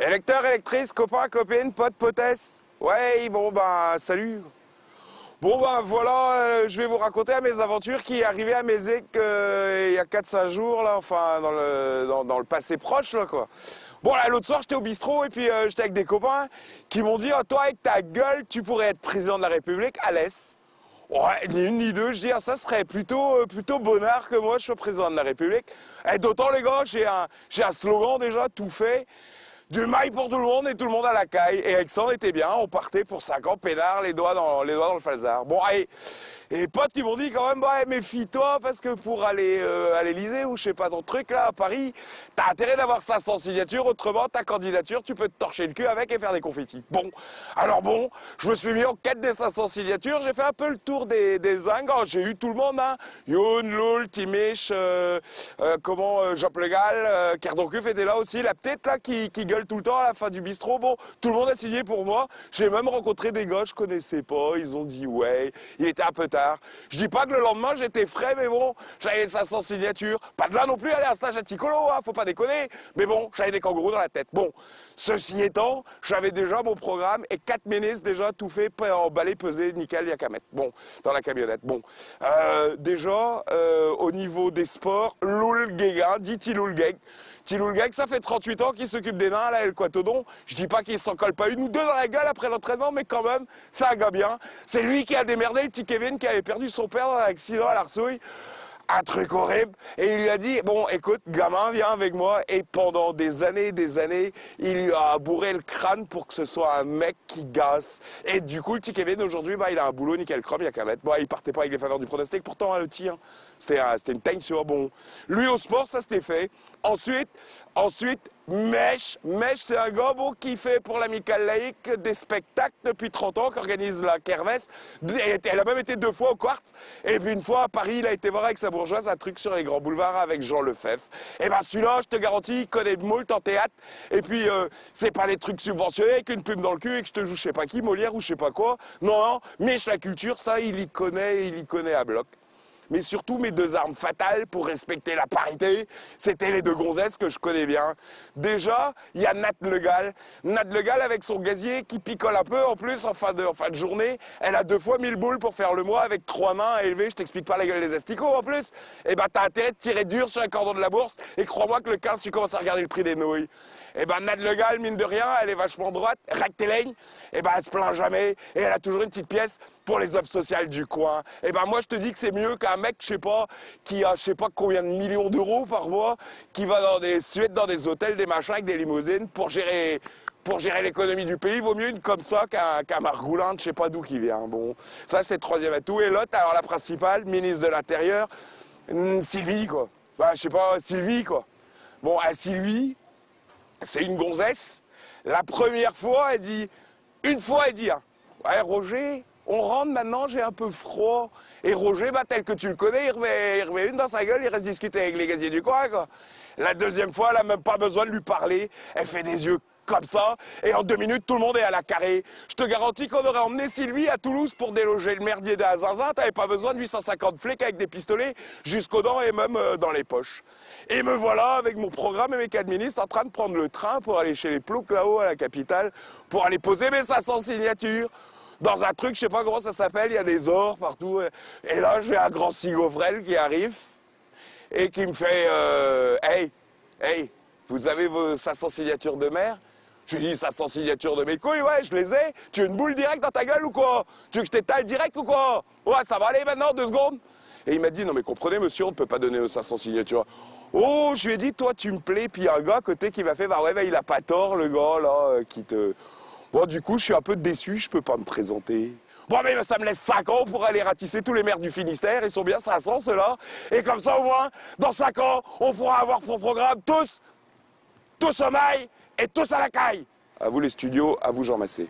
Électeur, électrice, copain, copine, pote, potesse. Ouais, bon bah salut. Bon bah voilà, je vais vous raconter mes aventures qui arrivaient à Mézec il y a 4-5 jours là, enfin dans le passé proche là quoi. Bon là l'autre soir j'étais au bistrot et puis j'étais avec des copains qui m'ont dit oh, toi avec ta gueule tu pourrais être président de la République à l'Est. Ouais, ni une ni deux, je dis, ah, ça serait plutôt bonnard que moi je sois président de la République. Et d'autant les gars, j'ai un slogan déjà tout fait. Du mail pour tout le monde et tout le monde à la caille. Et avec ça, on était bien, on partait pour 5 ans, peinard, les doigts dans le falzar. Bon, allez. Et les potes, ils m'ont dit quand même, bah, méfie-toi, parce que pour aller à l'Elysée ou je sais pas ton truc là, à Paris, t'as intérêt d'avoir 500 signatures, autrement ta candidature, tu peux te torcher le cul avec et faire des confettis. Bon, alors bon, je me suis mis en quête des 500 signatures, j'ai fait un peu le tour des zingues, oh, j'ai eu tout le monde, hein. Youn, Loul, Timish, Jean Plegal, Kerdonkuf était là aussi, la petite là qui gueule tout le temps à la fin du bistrot. Bon, tout le monde a signé pour moi. J'ai même rencontré des gars que je connaissais pas. Ils ont dit ouais. Il était un peu tard. Je dis pas que le lendemain j'étais frais, mais bon, j'avais les 500 signatures. Pas de là non plus aller à un stage à Ticolo, hein, faut pas déconner. Mais bon, j'avais des kangourous dans la tête. Bon, ceci étant, j'avais déjà mon programme et 4 ministres déjà tout fait, emballé, pesé, nickel, y'a qu'à mettre. Bon, dans la camionnette. Bon, déjà, au niveau des sports, Loul Guéguin, dit Tiloul Guég. Tiloul Guég, ça fait 38 ans qu'il s'occupe des nains, là, et le Quatodon. Je dis pas qu'il s'en colle pas une ou deux dans la gueule après l'entraînement, mais quand même, c'est un gars bien. C'est lui qui a démerdé le petit Kevin qui avait perdu son père dans un accident à l'Arsouille. Un truc horrible. Et il lui a dit, bon, écoute, gamin, viens avec moi. Et pendant des années, il lui a bourré le crâne pour que ce soit un mec qui gasse. Et du coup, le petit Kevin, aujourd'hui, bah, il a un boulot nickel chrome, il y a qu'à mettre. Bon, il partait pas avec les faveurs du pronostic, pourtant, hein, le tir. C'était une teigne sur bon. Lui, au sport, ça s'était fait. Ensuite, Mèche, c'est un gars bon, qui fait pour l'Amicale laïque des spectacles depuis 30 ans, qui organise la Kermesse. Elle a même été 2 fois au Quartz. Et puis une fois à Paris, il a été voir avec sa bourgeoise un truc sur les grands boulevards avec Jean Lefebvre. Et ben celui-là, je te garantis, il connaît moult en théâtre. Et puis, c'est pas des trucs subventionnés avec une plume dans le cul et que je te joue je sais pas qui, Molière ou je sais pas quoi. Non, Mèche, la culture, ça, il y connaît à bloc. Mais surtout, mes 2 armes fatales pour respecter la parité, c'était les 2 gonzesses que je connais bien. Déjà, il y a Nat Le Gall. Nat Le Gall avec son gazier qui picole un peu en plus en fin de journée. Elle a 2 fois 1000 boules pour faire le mois avec 3 mains à élever. Je t'explique pas la gueule des asticots en plus. Et ben t'as intérêt de tirer dur sur un cordon de la bourse. Et crois-moi que le 15, tu commences à regarder le prix des nouilles. Et ben Nat Le Gall, mine de rien, elle est vachement droite, rectiligne. Et ben elle se plaint jamais. Et elle a toujours une petite pièce pour les œuvres sociales du coin. Et ben moi je te dis que c'est mieux qu'un mec, je sais pas, qui a je sais pas combien de millions d'euros par mois, qui va dans des Suèdes, dans des hôtels, des machins avec des limousines pour gérer l'économie du pays. Vaut mieux une comme ça qu'un Margoulin de je sais pas d'où qui vient. Bon, ça c'est le 3e atout. Et l'autre, alors la principale, ministre de l'Intérieur, Sylvie quoi. Enfin, je sais pas, Sylvie quoi. Bon, à Sylvie, c'est une gonzesse. La première fois, une fois, elle dit, hein, ouais, Roger, on rentre maintenant, j'ai un peu froid. Et Roger, bah, tel que tu le connais, il remet une dans sa gueule, il reste discuter avec les gaziers du coin, quoi. La deuxième fois, elle n'a même pas besoin de lui parler. Elle fait des yeux comme ça, et en 2 minutes, tout le monde est à la carré. Je te garantis qu'on aurait emmené Sylvie à Toulouse pour déloger le merdier d'Azinzin. T'avais pas besoin de 850 flics avec des pistolets jusqu'aux dents et même dans les poches. Et me voilà avec mon programme et mes 4 ministres en train de prendre le train pour aller chez les ploucs là-haut à la capitale, pour aller poser mes 500 signatures. Dans un truc, je sais pas comment ça s'appelle, il y a des ors partout. Et là, j'ai un grand cigofrel qui arrive et qui me fait hey, vous avez vos 500 signatures de maire? Je lui dis 500 signatures de mes couilles, ouais, je les ai. Tu veux une boule directe dans ta gueule ou quoi? Tu veux que je t'étale direct ou quoi? Ouais, ça va aller maintenant, 2 secondes. Et il m'a dit, non mais comprenez monsieur, on ne peut pas donner aux 500 signatures. Oh, je lui ai dit, toi tu me plais, puis il y a un gars à côté qui m'a fait, bah ouais, bah, il a pas tort, le gars là, qui te... Bon, du coup, je suis un peu déçu, je peux pas me présenter. Bon, mais ça me laisse 5 ans pour aller ratisser tous les maires du Finistère, ils sont bien 500 ceux-là. Et comme ça, au moins, dans 5 ans, on pourra avoir pour programme tous au mail et tous à la caille. À vous les studios, à vous Jean Massé.